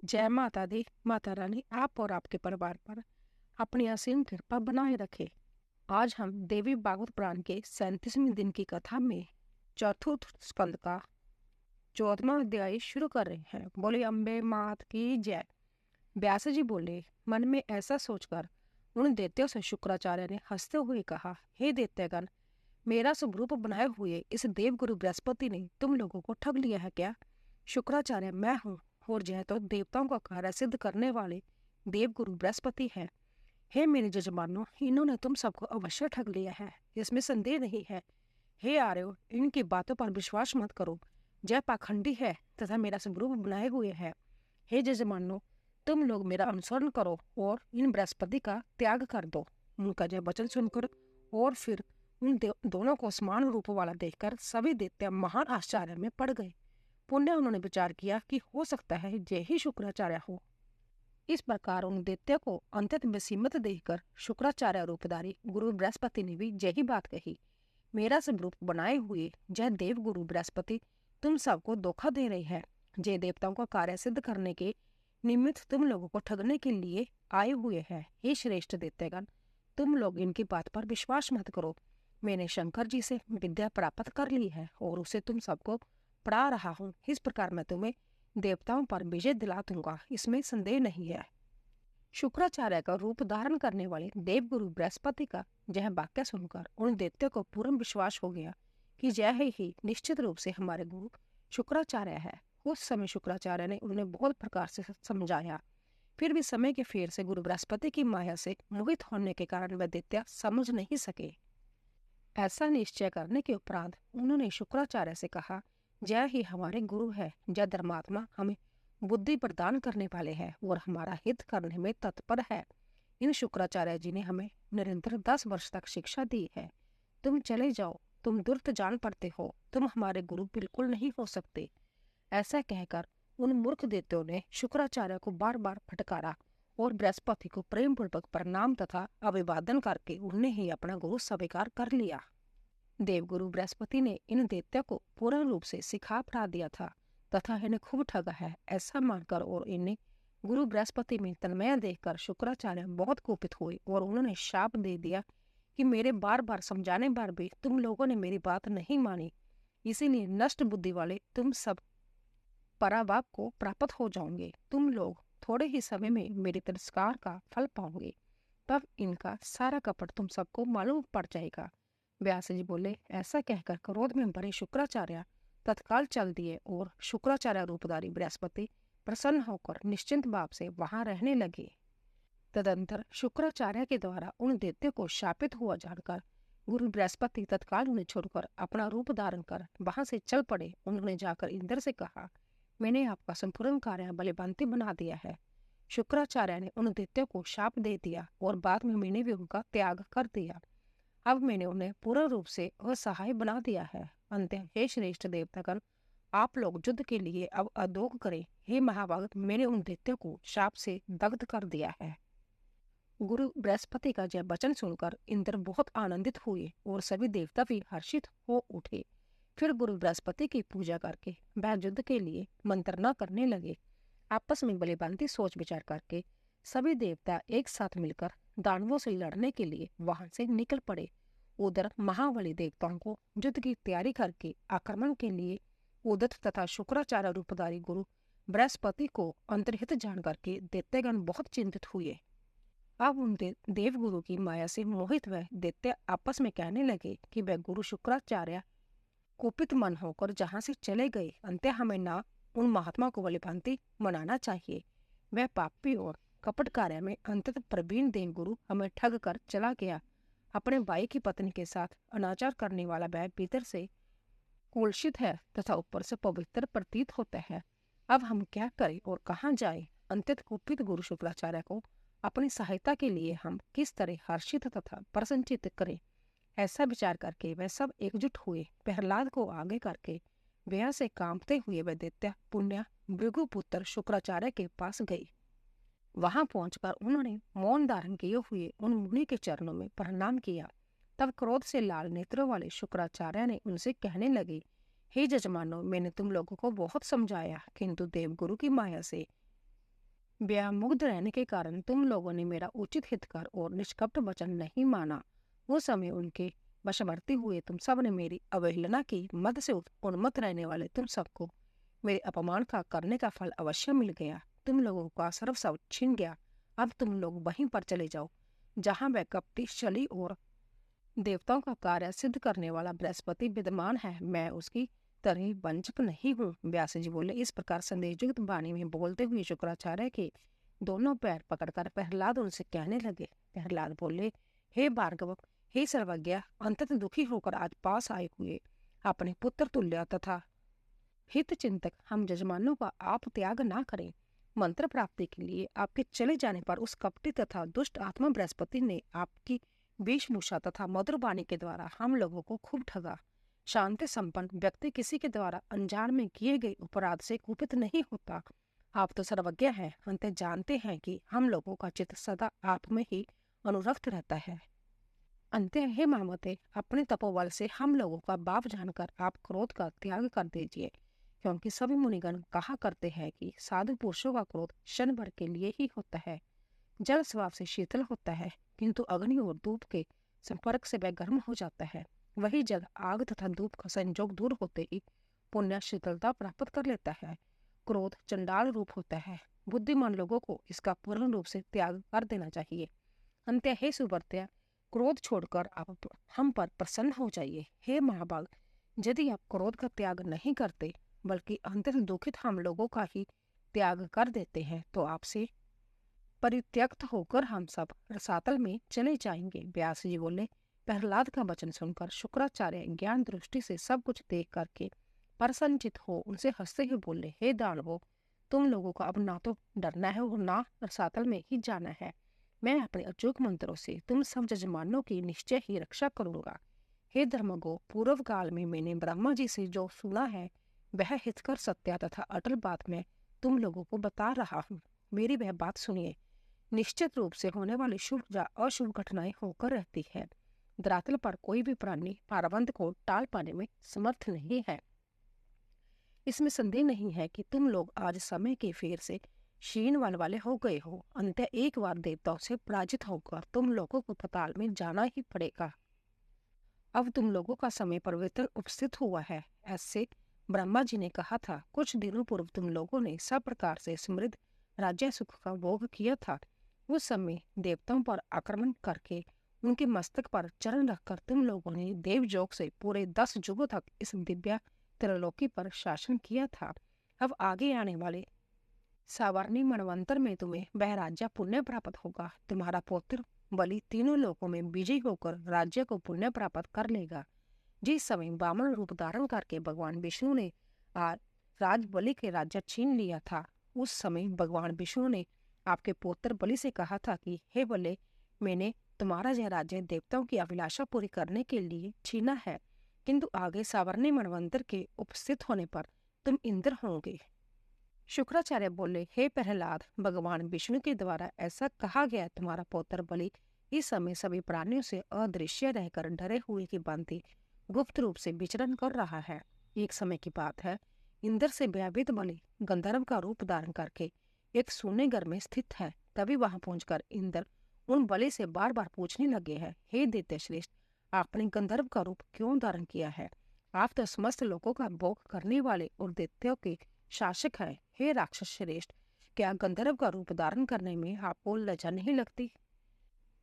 जय माता दी। माता रानी आप और आपके परिवार पर अपनी असीम कृपा बनाए रखे। आज हम देवी भागवत पुराण के 37वें दिन की कथा में चतुर्थ स्कंद का 14वां अध्याय शुरू कर रहे हैं। बोले अम्बे मात की जय। व्यास जी बोले, मन में ऐसा सोचकर उन दैत्यों से शुक्राचार्य ने हंसते हुए कहा, हे दैत्यगण, मेरा स्वरूप बनाए हुए इस देवगुरु बृहस्पति ने तुम लोगों को ठग लिया है क्या? शुक्राचार्य मैं हूँ और यह तो देवताओं का कार्य सिद्ध करने वाले देवगुरु बृहस्पति है। हे मेरे जजमानों, इन्होंने तुम सबको अवश्य ठग लिया है, इसमें संदेह नहीं है। हे आर्यो, इनकी बातों पर विश्वास मत करो। जय पाखंडी है तथा मेरा स्वरूप बनाए हुए है। हे जजमानों, तुम लोग मेरा अनुसरण करो और इन बृहस्पति का त्याग कर दो। उनका जय वचन सुनकर और फिर उन दोनों को समान रूप वाला देखकर सभी दैत्य महान आश्चर्य में पड़ गए। पुण्य उन्होंने विचार किया कि हो सकता है जय ही शुक्राचार्य हो। इस प्रकार उन दैत्य को अंतत में सीमित देखकर शुक्राचार्य रूपधारी गुरु बृहस्पति ने भी यही बात कही, मेरा स्वरूप बनाए हुए जय देव गुरु बृहस्पति तुम सबको धोखा दे रहे हैं। जय देवताओं का कार्य सिद्ध करने के निमित्त तुम लोगों को ठगने के लिए आए हुए हैं। हे श्रेष्ठ दैत्यगण, तुम लोग इनकी बात पर विश्वास मत करो। मैंने शंकर जी से विद्या प्राप्त कर ली है और उसे तुम सबको पढ़ा रहा हूँ। इस प्रकार मैं तुम्हें देवताओं पर विजय दिला दूंगा, इसमें संदेह नहीं है। शुक्राचार्य का रूप धारण करने वाले देवगुरु बृहस्पति का यह वाक्य सुनकर उन दैत्यों को पूर्ण विश्वास हो गया कि यह ही निश्चित रूप से हमारे गुरु शुक्राचार्य है। उस समय शुक्राचार्य ने उन्हें बहुत प्रकार से समझाया, फिर भी समय के फेर से गुरु बृहस्पति की माया से मोहित होने के कारण वह दैत्य समझ नहीं सके। ऐसा निश्चय करने के उपरांत उन्होंने शुक्राचार्य से कहा, जय ही हमारे गुरु है। जय धर्मात्मा हमें बुद्धि प्रदान करने वाले हैं और हमारा हित करने में तत्पर है। इन शुक्राचार्य जी ने हमें निरंतर 10 वर्ष तक शिक्षा दी है। तुम चले जाओ, तुम दुर्त जान पड़ते हो, तुम हमारे गुरु बिल्कुल नहीं हो सकते। ऐसा कहकर उन मूर्ख दैत्यों ने शुक्राचार्य को बार बार फटकारा और बृहस्पति को प्रेम पूर्वक प्रणाम तथा अभिवादन करके उन्हें ही अपना गुरु स्वीकार कर लिया। देवगुरु बृहस्पति ने इन दैत्यों को पूर्ण रूप से सिखा पढ़ा दिया था तथा इन्हें खूब ठगा है, ऐसा मानकर और इन्हें गुरु बृहस्पति में तन्मय देखकर शुक्राचार्य बहुत कुपित हुए और उन्होंने शाप दे दिया कि मेरे बार बार समझाने पर भी तुम लोगों ने मेरी बात नहीं मानी, इसीलिए नष्ट बुद्धि वाले तुम सब पराभव को प्राप्त हो जाओगे। तुम लोग थोड़े ही समय में मेरे तिरस्कार का फल पाओगे, तब इनका सारा कपट तुम सबको मालूम पड़ जाएगा। व्यास जी बोले, ऐसा कहकर क्रोध में भरे शुक्राचार्य तत्काल चल दिए और शुक्राचार्य रूपधारी बृहस्पति प्रसन्न होकर निश्चिंत भाव से वहां रहने लगे। तदंतर शुक्राचार्य के द्वारा उन दैत्यों को शापित हुआ जानकर गुरु बृहस्पति तत्काल उन्हें छोड़कर अपना रूप धारण कर वहां से चल पड़े। उन्होंने जाकर इंद्र से कहा, मैंने आपका संपूर्ण कार्य बलिभांति बना दिया है। शुक्राचार्य ने उन दैत्यों को शाप दे दिया और बाद में मैंने भी उनका त्याग कर दिया। अब मैंने उन्हें पूर्ण रूप से असहाय बना दिया है। अंत हे श्रेष्ठ देवतागण, आप लोग युद्ध के लिए अब अधोग करें। हे महाभारत, मैंने उन दैत्यों को शाप से दग्ध कर दिया है। गुरु बृहस्पति का यह वचन सुनकर इंद्र बहुत आनंदित हुए और सभी देवता भी हर्षित हो उठे। फिर गुरु बृहस्पति की पूजा करके वह युद्ध के लिए मंत्रणा करने लगे। आपस में बलिभांति सोच विचार करके सभी देवता एक साथ मिलकर दानवों से लड़ने के लिए वहां से निकल पड़े। उधर महाबली देवताओं को युद्ध की तैयारी करके आक्रमण के लिए उदत तथा शुक्राचार्य रूपधारी गुरु बृहस्पति को अंतर्हित जान करके दैत्यगण बहुत चिंतित हुए। अब उन देवगुरु की माया से मोहित वह दैत्य आपस में कहने लगे कि वह गुरु शुक्राचार्य कुपित मन होकर जहां से चले गए, अंत हमें ना उन महात्मा को बलिभांति मनाना चाहिए। वह पापी और कपट कार्य में अंततः प्रवीण देवगुरु हमें ठग कर चला गया। अपने भाई की पत्नी के साथ अनाचार करने वाला वह भीतर से कुलषित है तथा ऊपर से पवित्र प्रतीत होता है। अब हम क्या करें और कहाँ जाएं? अंततः कुपित गुरु शुक्राचार्य को अपनी सहायता के लिए हम किस तरह हर्षित तथा प्रसन्नचित करें? ऐसा विचार करके वह सब एकजुट हुए। प्रहलाद को आगे करके व्यय से कांपते हुए वह दैत्य पुण्य भृगुपुत्र शुक्राचार्य के पास गई। वहां पहुंचकर उन्होंने मौन धारण किए हुए उन मुनि के चरणों में प्रणाम किया। तब क्रोध से लाल नेत्रों वाले शुक्राचार्य ने उनसे कहने लगे, हे जजमानो, मैंने तुम लोगों को बहुत समझाया, किंतु देवगुरु की माया से व्यामुग्ध रहने के कारण तुम लोगों ने मेरा उचित हितकर और निष्कपट वचन नहीं माना। उस समय उनके वशवर्ती हुए तुम सब ने मेरी अवहेलना की। मद से उन्मत्त रहने वाले तुम सबको मेरे अपमान का करने का फल अवश्य मिल गया। तुम लोगों का सर्वस्व छिन गया। अब तुम लोग वहीं पर चले जाओ जहां वह कपटी शली और देवताओं का कार्य सिद्ध करने वाला बृहस्पति विद्यमान है। मैं उसकी तरह वंचक नहीं हूँ। व्यास जी बोले। इस प्रकार संदेशयुक्त वाणी में बोलते हुए शुक्राचार्य के दोनों पैर पकड़कर प्रहलाद उनसे कहने लगे। प्रहलाद बोले, हे भार्गव, हे सर्वज्ञ, अंततः दुखी होकर आज पास आए हुए अपने पुत्र तुल्य तथा हित चिंतक हम जजमानों का आप त्याग ना करें। मंत्र प्राप्ति के लिए आपके चले जाने पर उस कपटी तथा दुष्ट आत्मा बृहस्पति ने आपकी वेशभूषा तथा मधुर वाणी के द्वारा हम लोगों को खूब ठगा। शांति संपन्न व्यक्ति किसी के द्वारा अनजान में किए गए अपराध से कुपित नहीं होता। आप तो सर्वज्ञ हैं, अंत जानते हैं कि हम लोगों का चित्त सदा आप में ही अनुरक्त रहता है। अंत्य हे महामते, अपने तपोबल से हम लोगों का बाप जानकर आप क्रोध का त्याग कर दीजिए, क्योंकि सभी मुनिगण कहा करते हैं कि साधु पुरुषों का क्रोध क्षण भर के लिए ही होता है। जल स्वभाव से शीतल होता है, किंतु अग्नि और धूप के संपर्क से वह गर्म हो जाता है। वही जल आग तथा धूप का संयोग दूर होते ही पुण्य शीतलता प्राप्त कर लेता है। क्रोध चंडाल रूप होता है। बुद्धिमान लोगों को इसका पूर्ण रूप से त्याग कर देना चाहिए। अंत्य हे सुवर्त्य, क्रोध छोड़कर आप हम पर प्रसन्न हो जाइए। हे महाभाग, यदि आप क्रोध का त्याग नहीं करते बल्कि अंतर दुखित हम लोगों का ही त्याग कर देते हैं तो आपसे परित्यक्त होकर हम सब रसातल में चले जाएंगे। व्यास जी बोले। प्रहलाद का वचन सुनकर शुक्राचार्य ज्ञान दृष्टि से सब कुछ देख करके प्रसन्नचित हो उनसे हंसते हुए बोले, हे दानवों, तुम लोगों को अब ना तो डरना है और ना रसातल में ही जाना है। मैं अपने अचूक मंत्रों से तुम सब जजमानों की निश्चय ही रक्षा करूंगा। हे धर्मगो, पूर्व काल में मैंने ब्रह्मा जी से जो सुना है वह हितकर सत्य तथा अटल बात मैं तुम लोगों को बता रहा हूँ। मेरी वह बात सुनिए। निश्चित रूप से होने वाली शुभ या अशुभ घटनाएं होकर रहती है। धरातल पर कोई भी प्राणी प्रारब्ध को टाल पाने में समर्थ नहीं है। इसमें संदेह नहीं है कि तुम लोग आज समय के फेर से क्षीण वाले हो गए हो। अंत एक बार देवताओं से पराजित होकर तुम लोगों को पताल में जाना ही पड़ेगा। अब तुम लोगों का समय परिवर्तन उपस्थित हुआ है, ऐसे ब्रह्मा जी ने कहा था। कुछ दिनों पूर्व तुम लोगों ने सब प्रकार से समृद्ध राज्य सुख का भोग किया था। उस समय देवताओं पर आक्रमण करके उनके मस्तक पर चरण रखकर तुम लोगों ने देवयोग से पूरे 10 युगों तक इस दिव्य त्रिलोकी पर शासन किया था। अब आगे आने वाले सावर्णी मनवंतर में तुम्हें वह राज्य पुण्य प्राप्त होगा। तुम्हारा पौत्र बलि तीनों लोकों में विजयी होकर राज्य को पुण्य प्राप्त कर लेगा। जिस समय वामन रूप धारण करके भगवान विष्णु ने राज बलि के राज्य छीन लिया था, उस समय भगवान विष्णु ने आपके पुत्र बलि से कहा था कि हे बलि, मैंने तुम्हारा यह राज्य देवताओं की अभिलाषा पूरी करने के लिए छीना है, किंतु आगे सावर्णी मनवंतर के उपस्थित होने पर तुम इंद्र होंगे। शुक्राचार्य बोले, हे प्रहलाद, भगवान विष्णु के द्वारा ऐसा कहा गया। तुम्हारा पुत्र बलि इस समय सभी प्राणियों से अदृश्य रहकर डरे हुए की भांति गुप्त रूप से विचरण कर रहा है। एक समय की बात है, इंद्र से भयभीत बलि गंधर्व का रूप धारण करके एक सोने घर में स्थित है। तभी वहां पहुंचकर इंद्र उन बलि से बार बार पूछने लगे हैं, हे दैत्य श्रेष्ठ, आपने गंधर्व का रूप क्यों धारण किया है? आप तो समस्त लोगों का भोग करने वाले और दैत्यों के शासक हैं। हे राक्षस श्रेष्ठ, क्या गंधर्व का रूप धारण करने में आपको लज्जा नहीं लगती?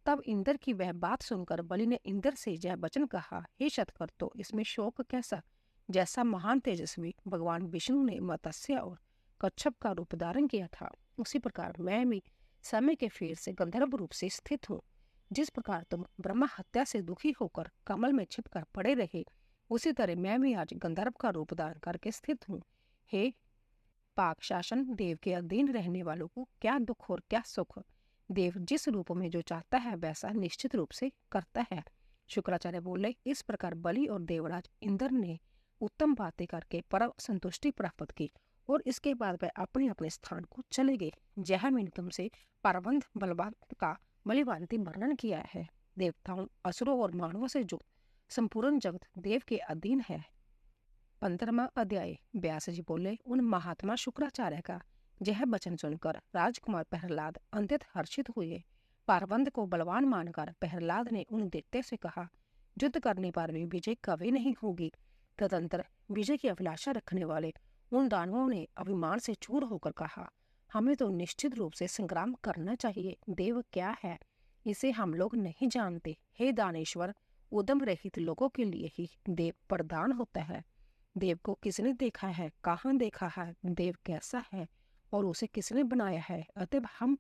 तब इंद्र की वह बात सुनकर बलि ने इंद्र से यह वचन कहा, हे शतकर्तो, इसमें शोक कैसा? जैसा महान तेजस्वी भगवान विष्णु ने मत्स्य और कच्छप का रूप धारण किया था, उसी प्रकार मैं भी समय के फेर से गंधर्व रूप से स्थित हूँ। जिस प्रकार तुम ब्रह्मा हत्या से दुखी होकर कमल में छिपकर पड़े रहे, उसी तरह मैं भी आज गंधर्व का रूप धारण करके स्थित हूँ। हे पाक शासन देव के अधीन रहने वालों को क्या दुख और क्या सुख। देव जिस रूप में जो चाहता है वैसा निश्चित रूप से करता है। शुक्राचार्य बोले, इस प्रकार बलि और देवराज इंद्र ने उत्तम बातें करके परम संतुष्टि प्राप्त की और इसके बाद वह अपने अपने स्थान को चले गए। जहाँ मैंने तुमसे परबंध बलवान का बलिभांति वर्णन किया है। देवताओं, असुरों और मानवों से जो संपूर्ण जगत देव के अधीन है। 15वां अध्याय। व्यास जी बोले, उन महात्मा शुक्राचार्य का यह वचन सुनकर राजकुमार प्रहलाद अत्यंत हर्षित हुए। पारबंद को बलवान मानकर प्रहलाद ने उन दैत्य से कहा, युद्ध करने पर भी विजय कभी नहीं होगी। तदंतर विजय की अभिलाषा रखने वाले उन दानवों ने अभिमान से चूर होकर कहा, हमें तो निश्चित रूप से संग्राम करना चाहिए। देव क्या है इसे हम लोग नहीं जानते। हे दानेश्वर, उद्यम रहित लोगों के लिए ही देव प्रदान होता है। देव को किसने देखा है, कहाँ देखा है, देव कैसा है और उसे किसने बनाया है। अतः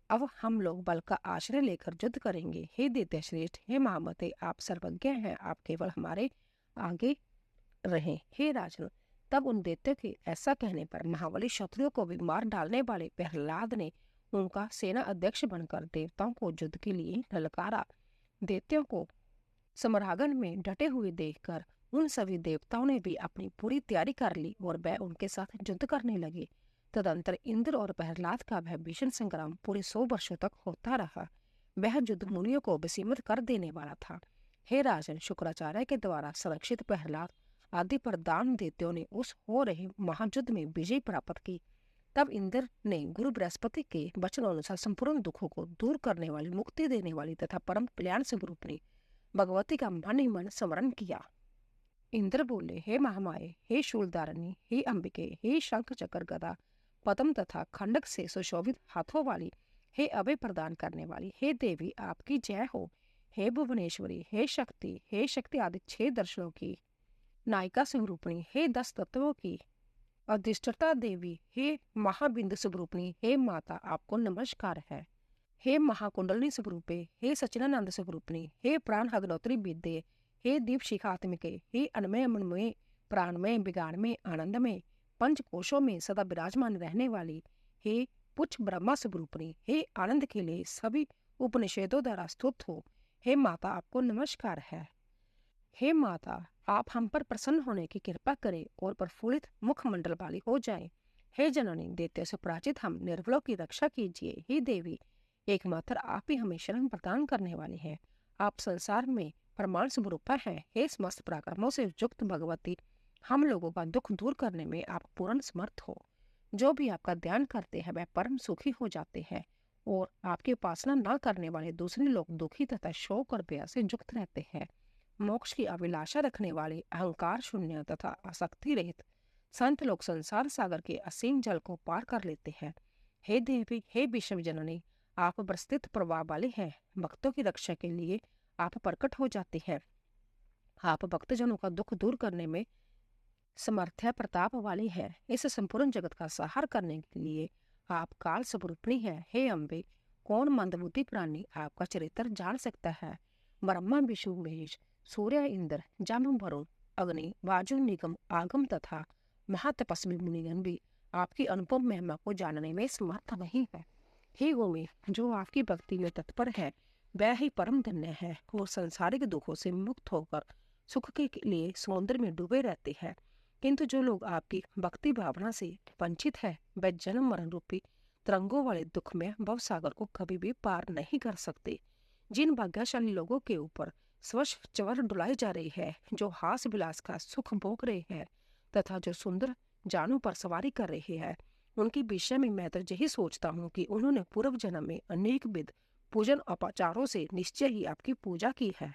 अब हम लोग बल का आश्रय लेकर युद्ध करेंगे। हे दैत्य श्रेष्ठ, हे महामते, आप सर्वज्ञ हैं, आप केवल हमारे आगे रहें। हे राजन, तब उन दैत्यों के ऐसा कहने पर महाबली शत्रुओं को भी मार डालने वाले प्रहलाद ने उनका सेना अध्यक्ष बनकर देवताओं को युद्ध के लिए ललकारा। दैत्यों को समरागन में डटे हुए देखकर उन सभी देवताओं ने भी अपनी पूरी तैयारी कर ली और वह उनके साथ युद्ध करने लगे। तदंतर इंद्र और प्रहलाद का वह भीषण संग्राम पूरे 100 वर्षों तक होता रहा। वह युद्ध मुनियों को विस्मित कर देने वाला था। हे राजन, शुक्राचार्य के द्वारा संरक्षित प्रहलाद आदि प्रदान दैत्यों ने उस हो रहे महायुद्ध में विजय प्राप्त की। तब इंद्र ने गुरु बृहस्पति के वचन अनुसार संपूर्ण दुखों को दूर करने वाली, मुक्ति देने वाली तथा परम कल्याण स्वरूपिणी भगवती का मन ही मन स्मरण किया। इंद्र बोले, हे महामाये, हे शूलधारिणी, हे अंबिके, हे शंख चक्र गदा पद्म तथा खंडक से सुशोभित हाथों वाली, हे अभय प्रदान करने वाली, हे देवी आपकी जय हो। हे भुवनेश्वरी, हे शक्ति आदि 6 दर्शनों की नायिका स्वरूपिणी, हे 10 तत्वों की अधिष्ठता देवी, हे महाबिंदु स्वरूपिणी, हे माता आपको नमस्कार है। हे महाकुंडलिनी स्वरूपे, हे सचिनानंद स्वरूपिणी, हे प्राण अग्नोत्री विद्ये, हे दीप शिखात्मिके, हे अनमय मनमय प्राणमय विज्ञानमय आनंदमय पंच कोशों में सदा विराजमान रहने वाली, हे पुच्छ ब्रह्मा स्वरूपिणी, हे आनंद के लिए सभी उपनिषदों द्वारा स्तुत हो। हे माता आपको नमस्कार है। हे माता, आप हम पर प्रसन्न होने की कृपा करें और प्रफुल्लित मुखमंडल वाली हो जाएं। हे जननी, दैत्यों से पराजित हम निर्बलों की रक्षा कीजिए। हे देवी, एकमात्र आप ही हमें शरण प्रदान करने वाली हैं। आप संसार में प्रमाण स्वरूपा हैं। हे समस्त पराक्रमों से युक्त भगवती, हम लोगों का दुख दूर करने में आप पूर्ण समर्थ हो। जो भी आपका ध्यान करते हैं वह परम सुखी हो जाते हैं और आपकी उपासना न करने वाले दूसरे लोग दुखी तथा शोक और भय से युक्त रहते हैं। मोक्ष की अभिलाषा रखने वाले, अहंकार शून्य तथा आसक्ति रहित संत लोग संसार सागर के असीम जल को पार कर लेते हैं। हे देवी, हे विश्व जननी, आप प्रस्थित प्रभाव वाले हैं। भक्तों की रक्षा के लिए आप प्रकट हो जाते हैं। आप भक्तजनों का दुख दूर करने में समर्थ्य प्रताप वाली है। इस संपूर्ण जगत का संहार करने के लिए आप काल स्वरूपिणी है। हे अम्बे, कौन मंदबुद्धि प्राणी आपका चरित्र जान सकता है। ब्रह्मा विष्णु महेश, सूर्य इंद्र जम वरुण अग्नि वायु निगम आगम तथा महातपस्वी मुनिगण भी आपकी अनुपम महिमा को जानने में समर्थ नहीं है। हे गोमी, जो आपकी भक्ति में तत्पर है वह ही परम धन्य है और संसारिक दुखों से मुक्त होकर सुख के लिए सौंदर्य में डूबे रहते हैं। किंतु जो लोग आपकी भक्ति भावना से वंचित है वह जन्म मरण रूपी तरंगों वाले दुख में भवसागर को कभी भी पार नहीं कर सकते। जिन भाग्यशाली लोगों के ऊपर स्वच्छ चवर डुलाई जा रही है, जो हास विलास का सुख भोग रहे हैं तथा जो सुंदर जानों पर सवारी कर रहे हैं, उनके विषय में मैं तो यही सोचता हूँ कि उन्होंने पूर्व जन्म में अनेक विध पूजन उपाचारों से निश्चय ही आपकी पूजा की है।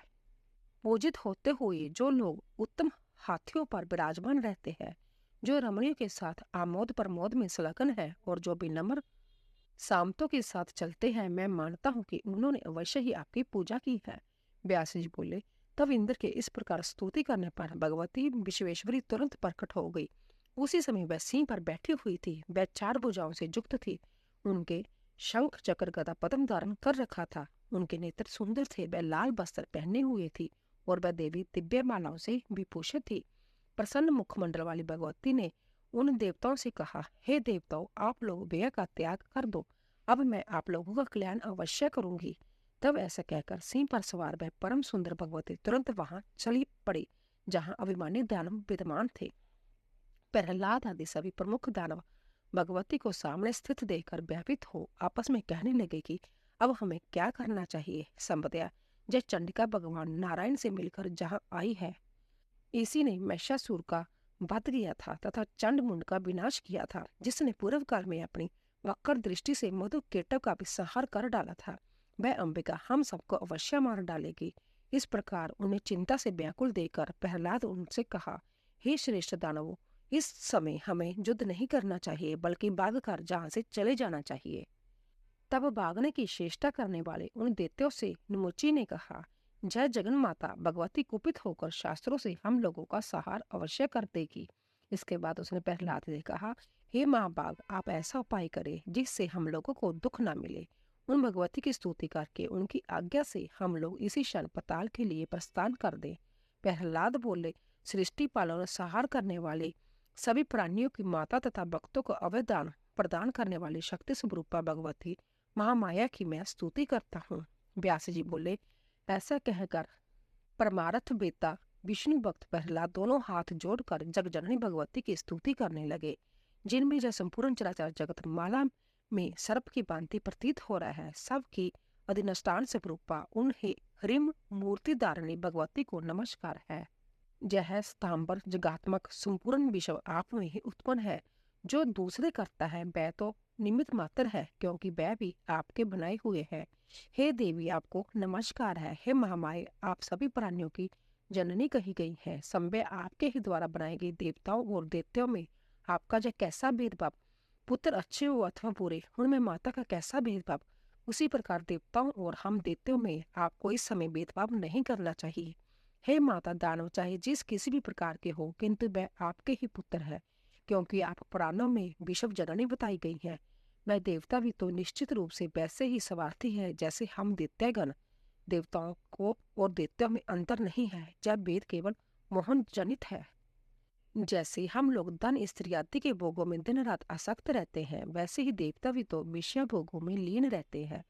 पूजित होते हुए जो लोग उत्तम हाथियों पर विराजमान रहते हैं, जो रमणियों के साथ आमोद प्रमोद में संलग्न है और जो विनम्र सामतों के साथ चलते हैं, मैं मानता हूँ कि उन्होंने अवश्य ही आपकी पूजा की है। व्यास जी बोले, तब इंद्र के इस प्रकार स्तुति करने पर भगवती विश्वेश्वरी तुरंत प्रकट हो गई। उसी समय वह सिंह पर बैठी हुई थी। वह 4 भुजाओं से युक्त थी। उनके शंख चक्र गदा पद्म धारण कर रखा था। उनके नेत्र सुंदर थे। वह लाल वस्त्र पहने हुए थी और वह देवी दिव्य मालाओं से विभूषित थी। प्रसन्न मुखमंडल वाली भगवती ने उन देवताओं से कहा, हे देवताओं, आप लोग व्यय का त्याग कर दो। अब मैं आप लोगों का कल्याण अवश्य करूंगी। तब ऐसा कहकर सिंह पर सवार वह परम सुंदर भगवती तुरंत वहां चली पड़ी जहां अभिमानी दानव विद्यमान थे। प्रहलाद आदि सभी प्रमुख दानव भगवती को सामने स्थित देखकर भयभीत हो आपस में कहने लगे कि अब हमें क्या करना चाहिए। संभवतः जय चंडिका भगवान नारायण से मिलकर जहाँ आई है, इसी ने महिषासुर का बध गया था तथा चंड मुंड का विनाश किया था, जिसने पूर्व काल में अपनी वक्र दृष्टि से मधु केटव का भी संहार कर डाला था। वह अंबिका हम सबको अवश्य मार डालेगी। इस प्रकार उन्हें चिंता से व्याकुल देकर प्रहलाद उनसे कहा, हे श्रेष्ठ दानवों, इस समय हमें युद्ध नहीं करना चाहिए, बल्कि भागकर जहाँ से चले जाना चाहिए। तब भागने की चेष्टा करने वाले उन दैत्यों से निमुची ने कहा, जय जगन माता भगवती कुपित होकर शास्त्रों से हम लोगों का सहार अवश्य कर देगी। इसके बाद उसने प्रहलाद से कहा, हे महाभाग, आप ऐसा उपाय करें जिससे हम लोगों को दुख न मिले। उन भगवती की स्तुति करके उनकी आज्ञा से हम लोग इसी क्षण पताल के लिए प्रस्थान कर दें। प्रहलाद बोले, सृष्टि पालन और सहार करने वाले सभी प्राणियों की माता तथा भक्तों को अवयदान प्रदान करने वाली शक्ति स्वरूपा भगवती महामाया की मैं स्तुति करता हूँ। व्यास जी बोले, ऐसा कहकर परमारथ बेता विष्णु भक्त प्रहलाद दोनों हाथ जोड़कर जगजननी भगवती की स्तुति करने लगे, जिनमें जो संपूर्ण चराचर जगत माला में सर्प की भांति प्रतीत हो रहा है। सबकी अधिष्ठान स्वरूपा उन्हें ह्रीम मूर्ति धारणी भगवती को नमस्कार है। यह स्तंभर जगात्मक संपूर्ण विश्व आप में ही उत्पन्न है। जो दूसरे करता है वह तो निमित्त मात्र है, क्योंकि वह भी आपके बनाए हुए है। हे देवी, आपको नमस्कार है। हे महामाया, आप सभी प्राणियों की जननी कही गई है। संभव आपके ही द्वारा बनाए गए देवताओं और दैत्यों में आपका जो कैसा भेदभाव, पुत्र अच्छे हो अथवा बुरे, उनमें माता का कैसा भेदभाव, उसी प्रकार देवताओं और हम दैत्यों में आपको इस समय भेदभाव नहीं करना चाहिए। हे माता, दानव चाहे जिस किसी भी प्रकार के हो, किंतु वह आपके ही पुत्र है, क्योंकि आप पुराणों में विश्व जननी बताई गई है। वह देवता भी तो निश्चित रूप से वैसे ही स्वार्थी है जैसे हम दैत्यगण। देवताओं को और दैत्यों में अंतर नहीं है, जब भेद केवल मोहन जनित है। जैसे हम लोग धन स्त्री आदि के भोगों में दिन रात आसक्त रहते हैं, वैसे ही देवता भी तो विषय भोगों में लीन रहते हैं।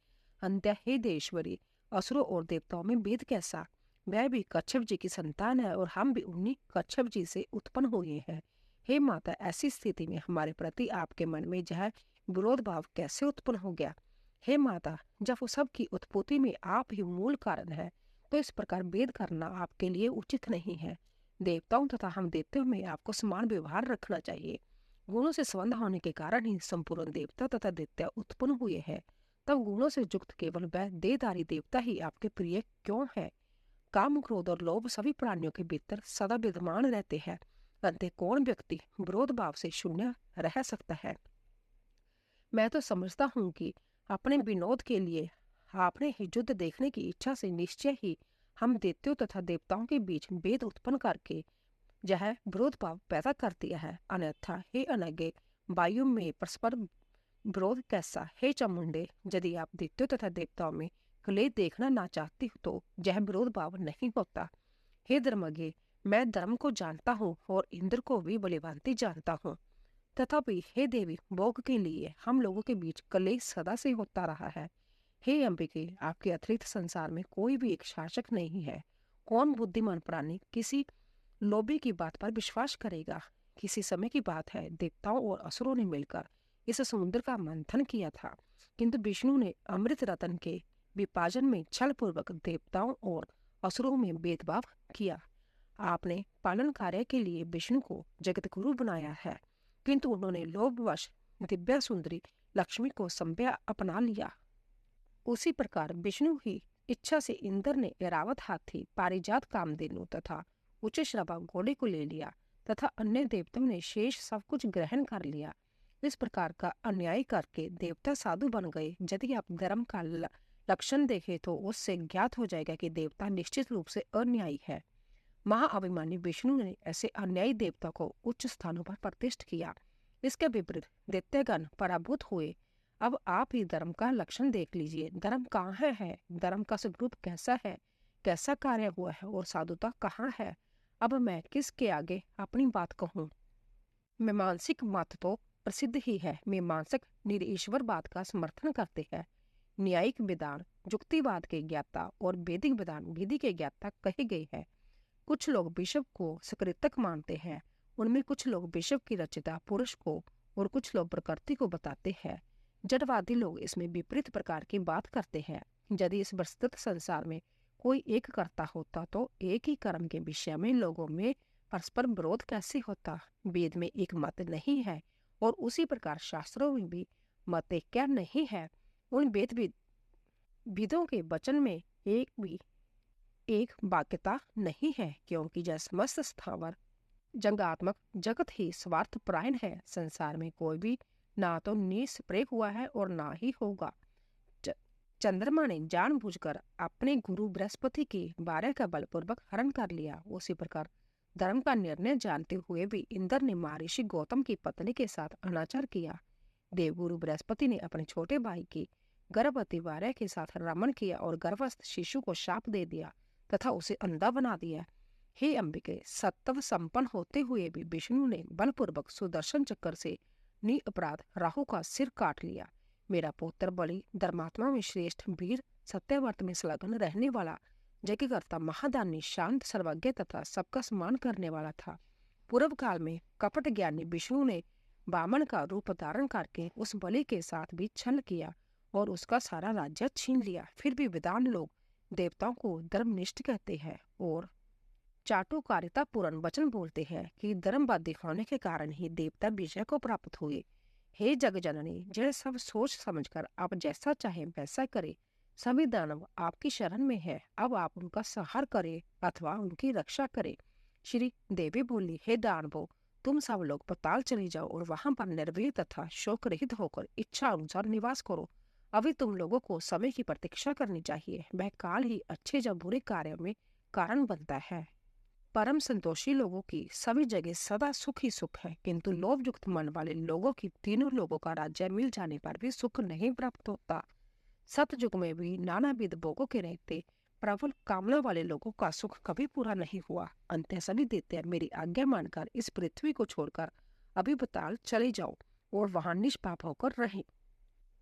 अंत्य हे देश्वरी, असुरों और देवताओं में भेद कैसा? वह भी कच्छप जी की संतान है और हम भी उन्हीं कच्छप जी से उत्पन्न हुए हैं। हे माता, ऐसी स्थिति में हमारे प्रति आपके मन में यह विरोध भाव कैसे उत्पन्न हो गया? हे माता, जब वो सब की उत्पत्ति में आप ही मूल कारण है, तो इस प्रकार भेद करना आपके लिए उचित नहीं है। देवताओं तथा हम दैत्यों में आपको समान व्यवहार रखना चाहिए। गुणों से संबंध होने के कारण ही संपूर्ण देवता तथा दैत्य उत्पन्न हुए हैं। तब गुणों से युक्त केवल वह देहधारी देवता ही आपके प्रिय क्यों है? काम, क्रोध और लोभ सभी प्राणियों के भीतर सदा विद्यमान रहते हैं। अंत कौन व्यक्ति विरोध भाव से शून्य रह सकता है? मैं तो समझता हूँ कि अपने विनोद के लिए आपने ही युद्ध देखने की इच्छा से निश्चय ही हम दैत्यों तथा देवताओं के बीच भेद उत्पन्न करके यह विरोध भाव पैदा कर दिया है। अन्यथा हे अनगे, वायु में परस्पर विरोध कैसा? हे चामुंडे, यदि आप दैत्यों तथा देवताओं में कलेश देखना ना चाहती हो तो यह विरोध भाव नहीं होता। हे धर्मज्ञ, मैं धर्म को जानता हूँ और इंद्र को भी बलिभांति जानता हूँ। तथापि हे देवी, भोग के लिए हम लोगों के बीच कलेश सदा से होता रहा है। हे अंबिके, आपके अतिरिक्त संसार में कोई भी एक शासक नहीं है। कौन बुद्धिमान प्राणी किसी लोभी की बात पर विश्वास करेगा? किसी समय की बात है, देवताओं और असुरों ने मिलकर इस समुद्र का मंथन किया था, किंतु विष्णु ने अमृत रतन के विभाजन में छल पूर्वक देवताओं और असुरों में भेदभाव किया। आपने पालन कार्य के लिए विष्णु को जगत गुरु बनाया है, किंतु उन्होंने लोभवश दिव्या सुंदरी लक्ष्मी को संभ्या अपना लिया। उसी प्रकार विष्णु ही इच्छा से इंद्र ने ऐरावत हाथी, पारिजात कामधेनु तथा उच्च श्रवा घोड़े को ले लिया तथा अन्य देवताओं ने शेष सब कुछ ग्रहण कर लिया। इस प्रकार का अन्याय करके देवता साधु बन गए। यदि आप धर्म का लक्षण देखें तो उससे ज्ञात हो जाएगा कि देवता निश्चित रूप से अन्यायी है। महाअभिमानी विष्णु ने ऐसे अन्यायी देवता को उच्च स्थानों पर प्रतिष्ठित किया। इसके विपरीत दैत्यगण पराभूत हुए। अब आप ही धर्म का लक्षण देख लीजिए। धर्म कहाँ है? धर्म का स्वरूप कैसा है? कैसा कार्य हुआ है? और साधुता कहाँ है? अब मैं किसके आगे अपनी बात कहूँ? मीमांसिक मत तो प्रसिद्ध ही है। मीमांसक निरीश्वरवाद का समर्थन करते हैं। न्यायिक विधान युक्तिवाद के ज्ञाता और वैदिक विधान विधि के ज्ञाता कहे गए हैं। कुछ लोग विश्व को सकृतक मानते हैं। उनमें कुछ लोग विश्व की रचयिता पुरुष को और कुछ लोग प्रकृति को बताते हैं। जड़वादी लोग इसमें विपरीत प्रकार की बात करते हैं। यदि इस विस्तृत संसार में कोई एक कर्ता होता तो एक ही कर्म के विषय में लोगों में परस्पर विरोध कैसे होता? वेद में एक मत नहीं है और उसी प्रकार शास्त्रों में भी मत क्या नहीं है। उन वेदों के वचन में एक भी एक वाक्यता नहीं है, क्योंकि यह समस्त स्थावर जंगात्मक जगत ही स्वार्थ परायण है। संसार में कोई भी ना तो निष्प्रय हुआ है और ना ही होगा। च- चंद्रमा ने जानबूझकर अपने गुरु बृहस्पति के बारह का बलपूर्वक हरण कर लिया। उसी प्रकार धर्म का निर्णय जानते हुए भी इंद्र ने महर्षि गौतम की पत्नी के साथ अनाचार किया। देवगुरु बृहस्पति ने अपने छोटे भाई की गर्भवती भार्या के साथ रमण किया और गर्भस्थ शिशु को शाप दे दिया तथा उसे अंधा बना दिया। हे अंबिके, सत्व संपन्न होते हुए भी विष्णु ने बलपूर्वक सुदर्शन चक्र से निअपराध राहु का सिर काट लिया। मेरा पुत्र बलि धर्मात्मा में श्रेष्ठ, वीर, सत्यव्रत में संलग्न रहने वाला, यज्ञकर्ता, महादानी, शांत, सर्वज्ञ तथा सबका सम्मान करने वाला था। पूर्व काल में कपट ज्ञानी विष्णु ने वामन का रूप धारण करके उस बलि के साथ भी छल किया और उसका सारा राज्य छीन लिया। फिर भी विद्वान लोग देवताओं को धर्मनिष्ठ कहते हैं और चाटुकारिता पूर्ण वचन बोलते हैं कि धर्मवादी होने के कारण ही देवता विजय को प्राप्त हुए। हे जग जननी, जय सब सोच समझकर आप जैसा चाहे वैसा करे। सभी दानव आपकी शरण में है, अब आप उनका संहार करे अथवा उनकी रक्षा करे। श्री देवी बोली, हे दानवों, तुम सब लोग पाताल चले जाओ और वहां पर निर्भय तथा शोक रहित होकर इच्छा अनुसार निवास करो। अभी तुम लोगों को समय की प्रतीक्षा करनी चाहिए। वह काल ही अच्छे या बुरे कार्य में कारण बनता है। परम संतोषी लोगों की सभी जगह सदा सुख ही सुख है, किंतु लोभ युक्त मन वाले लोगों की तीनों लोगों का राज्य मिल जाने पर भी सुख नहीं प्राप्त होता। सतयुग में भी नानाविध भोगों के रहते प्रबल कामना वाले लोगों का सुख कभी पूरा नहीं हुआ। अंत सभी देते मेरी आज्ञा मानकर इस पृथ्वी को छोड़कर अभी पाताल चले जाओ और वहां निष्पाप होकर रहे।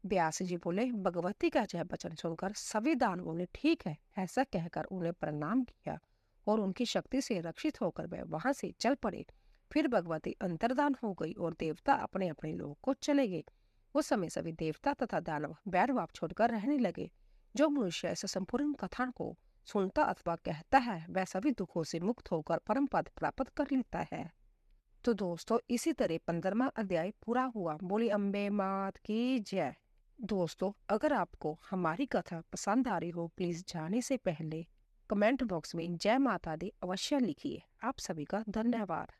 व्यास जी बोले, भगवती का यह वचन सुनकर सभी दानवों ने ठीक है ऐसा कहकर उन्हें प्रणाम किया और उनकी शक्ति से रक्षित होकर वे वहां से चल पड़े। फिर भगवती अंतर्धान हो गई और देवता अपने अपने लोक को चले गए। उस समय सभी देवता तथा दानव बैरभाव छोड़कर रहने लगे। जो मनुष्य ऐसे संपूर्ण कथा को सुनता अथवा कहता है वह सभी दुखों से मुक्त होकर परम पद प्राप्त कर लेता है। तो दोस्तों, इसी तरह 15वां अध्याय पूरा हुआ। बोली अम्बे मात की जय। दोस्तों, अगर आपको हमारी कथा पसंद आ रही हो, प्लीज जाने से पहले कमेंट बॉक्स में जय माता दी अवश्य लिखिए। आप सभी का धन्यवाद।